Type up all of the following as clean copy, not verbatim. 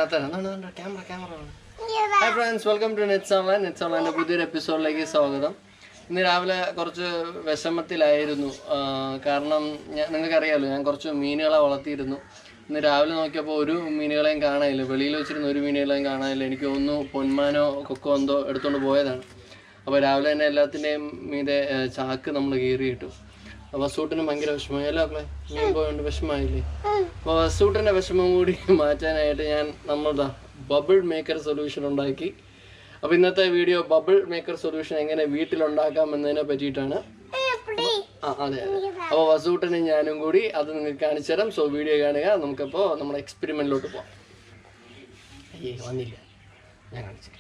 Hi friends, welcome to nitzonline. nitzonline പുതിയൊരു എപ്പിസോഡിലേക്ക് സ്വാഗതം. ഇന്ന് രാവിലെ കുറച്ച് വിഷമത്തിലായിരുന്നു. കാരണം നിങ്ങൾക്കറിയാമല്ലോ, ഞാൻ കുറച്ച് മീനുകളെ വളർത്തിയിരുന്നു. ഇന്ന് രാവിലെ നോക്കിയപ്പോൾ ഒരു മീനുകളെയും കാണാനില്ല. വെളിയിൽ വെച്ചിരുന്ന ഒരു മീനുകളെയും കാണാനില്ല. എനിക്ക് തോന്നുന്നു പൊന്മാനോ കൊക്കോ എന്തോ എടുത്തുകൊണ്ട് പോയതാണ്. അപ്പോൾ രാവിലെ തന്നെ എല്ലാത്തിൻ്റെയും മീതെ ചാക്ക് നമ്മൾ കീറിയിട്ടു. വസൂട്ടിന് ഭയങ്കര വിഷമമായി. അല്ല അപ്പളെ മീൻ പോയോണ്ട് വിഷമമായില്ലേ? അപ്പോൾ വസൂട്ടിൻ്റെ വിഷമം കൂടി മാറ്റാനായിട്ട് ഞാൻ നമ്മളുടെ ബബിൾ മേക്കർ സൊല്യൂഷൻ ഉണ്ടാക്കി. അപ്പോൾ ഇന്നത്തെ വീഡിയോ ബബിൾ മേക്കർ സൊല്യൂഷൻ എങ്ങനെ വീട്ടിലുണ്ടാക്കാം എന്നതിനെ പറ്റിയിട്ടാണ്. അതെ. അപ്പോൾ വസൂട്ടിന് ഞാനും കൂടി അത് നിങ്ങൾക്ക് കാണിച്ചു തരാം. സോ വീഡിയോ കാണുക. നമുക്കപ്പോൾ നമ്മുടെ എക്സ്പെരിമെൻറ്റിലോട്ട് പോകാം. വന്നില്ല, ഞാൻ കാണിച്ചു.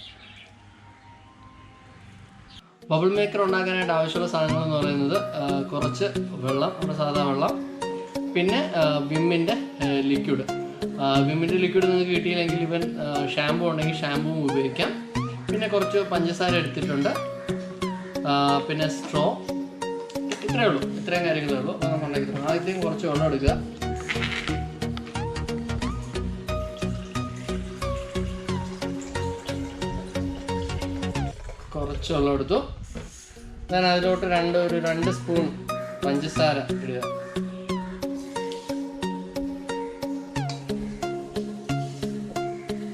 ബബിൾ മേക്കർ ഉണ്ടാക്കാനായിട്ട് ആവശ്യമുള്ള സാധനങ്ങൾ എന്ന് പറയുന്നത് കുറച്ച് വെള്ളം, നമ്മുടെ സാധാ വെള്ളം, പിന്നെ വിമ്മിൻ്റെ ലിക്വിഡ്. വിമ്മിൻ്റെ ലിക്വിഡ് നിങ്ങൾക്ക് കിട്ടിയില്ലെങ്കിൽ ഇവൻ ഷാമ്പൂ ഉണ്ടെങ്കിൽ ഷാമ്പൂവും ഉപയോഗിക്കാം. പിന്നെ കുറച്ച് പഞ്ചസാര എടുത്തിട്ടുണ്ട്, പിന്നെ സ്ട്രോ. ഇത്രയേ ഉള്ളൂ, ഇത്രയും കാര്യങ്ങളേ ഉള്ളൂ. അപ്പോൾ നമുക്ക് ഉണ്ടാക്കി തരാം. ആദ്യം കുറച്ച് വെള്ളം എടുക്കുക. കുറച്ച് വെള്ളം എടുത്തു. ഞാൻ അതിലോട്ട് രണ്ട് സ്പൂൺ പഞ്ചസാര ഇടുക.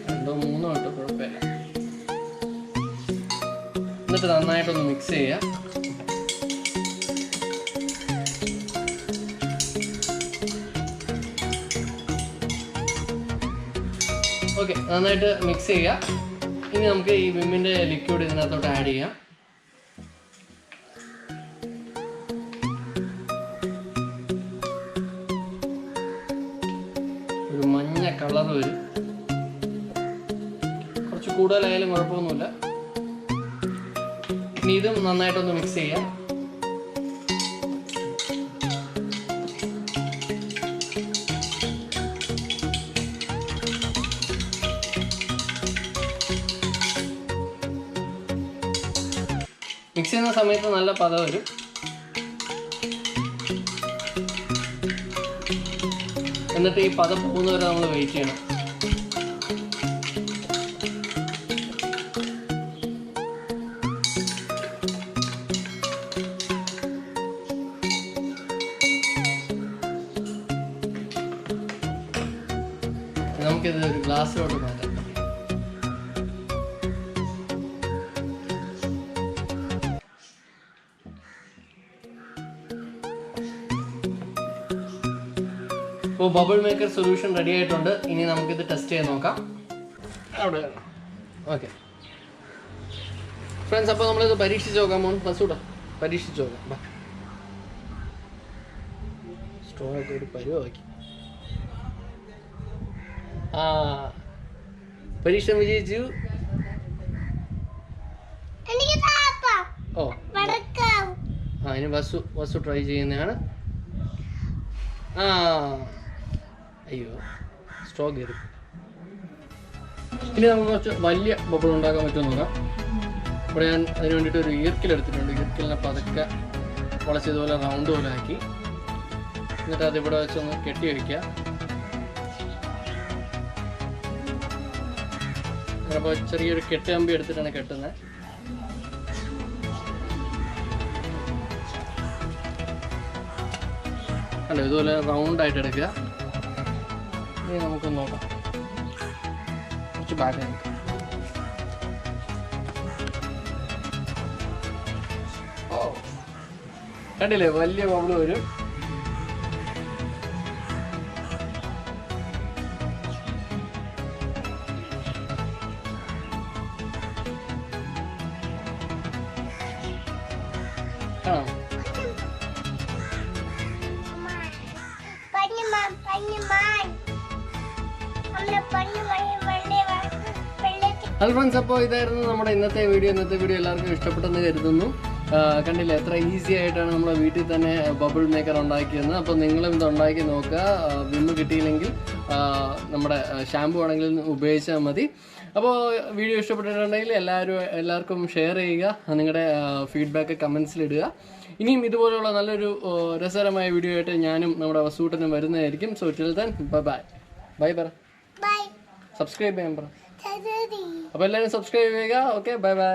രണ്ടോ മൂന്നോ ഇട്ടോ കുഴപ്പമില്ല. എന്നിട്ട് നന്നായിട്ടൊന്ന് മിക്സ് ചെയ്യുക. ഓക്കെ, നന്നായിട്ട് മിക്സ് ചെയ്യുക. ഇനി നമുക്ക് ഈ വിമ്മിൻ്റെ ലിക്വിഡ് ഇതിനകത്തോട്ട് ആഡ് ചെയ്യാം. ഒരു മഞ്ഞ കളർ വരും. കുറച്ച് കൂടുതലായാലും കുഴപ്പമൊന്നുമില്ല. ഇനി ഇതും നന്നായിട്ടൊന്ന് മിക്സ് ചെയ്യാം. മിക്സ് ചെയ്യുന്ന സമയത്ത് നല്ല പത വരും. എന്നിട്ട് ഈ പത പോകുന്നവരെ നമ്മൾ വെയിറ്റ് ചെയ്യണം. നമുക്കിത് ഒരു ഗ്ലാസ്സിലോട്ട് മാറ്റാം. ഇപ്പോൾ ബബിൾ മേക്കർ സൊല്യൂഷൻ റെഡി ആയിട്ടുണ്ട്. ഇനി നമുക്കിത് ടെസ്റ്റ് ചെയ്ത് നോക്കാം. അവിടെ ഓക്കെ ഫ്രണ്ട്സ്, അപ്പോൾ നമ്മളിത് പരീക്ഷിച്ച് നോക്കാം. ബസ്സൂടാ പരീക്ഷിച്ച് നോക്കാം. സ്ട്രോ ഒക്കെ ഒരു പരുവാക്കി. പരീക്ഷ വിജയിച്ചു. ഓ ഇനി വസു ട്രൈ ചെയ്യുന്നതാണ്. അയ്യോ, സ്ട്രോ കയറി. ഇനി നമുക്ക് കുറച്ച് വലിയ ബബിൾ ഉണ്ടാക്കാൻ പറ്റുമോ നോക്കാം. ഇവിടെ ഞാൻ അതിന് വേണ്ടിയിട്ട് ഒരു ഈർക്കിലെടുത്തിട്ടുണ്ട്. ഈർക്കിലിനെ പതുക്കെ വളച്ചതുപോലെ റൗണ്ട് പോലെ ആക്കി, എന്നിട്ട് അതിവിടെ വെച്ചൊന്ന് കെട്ടി വയ്ക്കുക. അപ്പോൾ ചെറിയൊരു കെട്ടുകമ്പി എടുത്തിട്ടാണ് കെട്ടുന്നത്. അല്ല, ഇതുപോലെ റൗണ്ടായിട്ട് എടുക്കുക. ഇനി നമുക്കൊന്ന് നോക്കാം. കുറച്ച് ബാക്ക് നോക്കാം. കണ്ടില്ലേ, വലിയ ബബിൾ വരും. കാണാം. ഹലോ ഫ്രണ്ട്സ്, അപ്പോൾ ഇതായിരുന്നു നമ്മുടെ ഇന്നത്തെ വീഡിയോ. എല്ലാവർക്കും ഇഷ്ടപ്പെട്ടെന്ന് കരുതുന്നു. കണ്ടില്ലേ, എത്ര ഈസി ആയിട്ടാണ് നമ്മുടെ വീട്ടിൽ തന്നെ ബബിൾ മേക്കർ ഉണ്ടാക്കിയെന്ന്. അപ്പോൾ നിങ്ങളും ഇത് ഉണ്ടാക്കി നോക്കുക. വിമ്മ് കിട്ടിയില്ലെങ്കിൽ നമ്മുടെ ഷാമ്പു ആണെങ്കിലും ഉപയോഗിച്ചാൽ മതി. അപ്പോൾ വീഡിയോ ഇഷ്ടപ്പെട്ടിട്ടുണ്ടെങ്കിൽ എല്ലാവർക്കും ഷെയർ ചെയ്യുക. നിങ്ങളുടെ ഫീഡ്ബാക്ക് കമൻസിലിടുക. ഇനിയും ഇതുപോലുള്ള നല്ലൊരു രസകരമായ വീഡിയോ ആയിട്ട് ഞാനും നമ്മുടെ വസൂട്ടനും വരുന്നതായിരിക്കും. So till then bye bye. Bye പറ. സബ്സ്ക്രൈബ് ചെയ്യാൻ പറ. അപ്പോൾ എല്ലാവരും സബ്സ്ക്രൈബ് ചെയ്യുക. Okay, bye by.